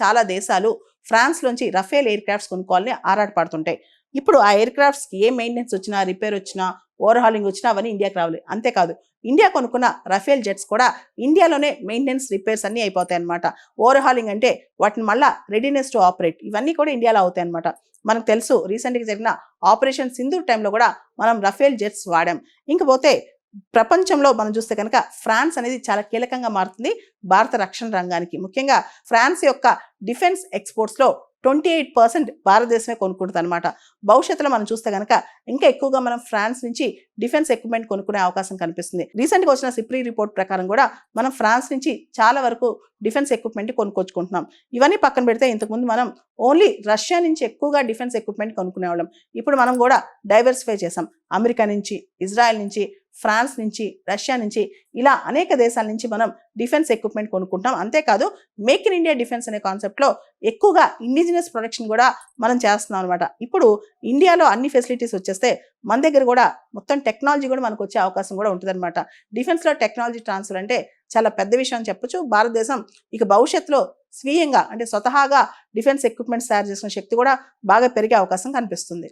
చాలా దేశాలు ఫ్రాన్స్ నుంచి రఫేల్ ఎయిర్ క్రాఫ్ట్స్ కొనుక్కోవాలని ఆరాటపడుతుంటాయి. ఇప్పుడు ఆ ఎయిర్ క్రాఫ్ట్స్కి ఏ మెయింటెనెన్స్ వచ్చినా, రిపేర్ వచ్చినా, ఓవర్ హాలింగ్ వచ్చినా అవన్నీ ఇండియాకి రావాలి. అంతేకాదు ఇండియా కొనుక్కున్న రఫేల్ జెట్స్ కూడా ఇండియాలోనే మెయింటెనెన్స్, రిపేర్స్ అన్నీ అయిపోతాయి అనమాట. ఓవర్ హాలింగ్ అంటే వాటిని మళ్ళీ రెడీనెస్ టు ఆపరేట్ ఇవన్నీ కూడా ఇండియాలో అవుతాయి అనమాట. మనకు తెలుసు రీసెంట్గా జరిగిన ఆపరేషన్ సింధూర్ టైంలో కూడా మనం రఫేల్ జెట్స్ వాడాం. ఇంకపోతే ప్రపంచంలో మనం చూస్తే కనుక ఫ్రాన్స్ అనేది చాలా కీలకంగా మారుతుంది భారత రక్షణ రంగానికి. ముఖ్యంగా ఫ్రాన్స్ యొక్క డిఫెన్స్ ఎక్స్పోర్ట్స్లో 28% భారతదేశమే కొనుక్కుంటుంది అనమాట. భవిష్యత్తులో మనం చూస్తే కనుక ఇంకా ఎక్కువగా మనం ఫ్రాన్స్ నుంచి డిఫెన్స్ ఎక్విప్మెంట్ కొనుక్కునే అవకాశం కనిపిస్తుంది. రీసెంట్గా వచ్చిన సిప్రీ రిపోర్ట్ ప్రకారం కూడా మనం ఫ్రాన్స్ నుంచి చాలా వరకు డిఫెన్స్ ఎక్విప్మెంట్ కొనుక్కొచ్చుకుంటున్నాం. ఇవన్నీ పక్కన పెడితే ఇంతకుముందు మనం ఓన్లీ రష్యా నుంచి ఎక్కువగా డిఫెన్స్ ఎక్విప్మెంట్ కొనుక్కునేవాళ్ళం. ఇప్పుడు మనం కూడా డైవర్సిఫై చేసాం. అమెరికా నుంచి, ఇజ్రాయెల్ నుంచి, ఫ్రాన్స్ నుంచి, రష్యా నుంచి, ఇలా అనేక దేశాల నుంచి మనం డిఫెన్స్ ఎక్విప్మెంట్ కొనుక్కుంటాం. అంతేకాదు మేక్ ఇన్ ఇండియా డిఫెన్స్ అనే కాన్సెప్ట్లో ఎక్కువగా ఇండిజినస్ ప్రొడక్షన్ కూడా మనం చేస్తున్నాం అనమాట. ఇప్పుడు ఇండియాలో అన్ని ఫెసిలిటీస్ వచ్చేస్తే మన దగ్గర కూడా మొత్తం టెక్నాలజీ కూడా మనకు వచ్చే అవకాశం కూడా ఉంటుంది అనమాట. డిఫెన్స్లో టెక్నాలజీ ట్రాన్స్ఫర్ అంటే చాలా పెద్ద విషయం అని చెప్పొచ్చు. భారతదేశం ఇక భవిష్యత్తులో స్వీయంగా అంటే స్వతహాగా డిఫెన్స్ ఎక్విప్మెంట్స్ తయారు చేసిన శక్తి కూడా బాగా పెరిగే అవకాశం కనిపిస్తుంది.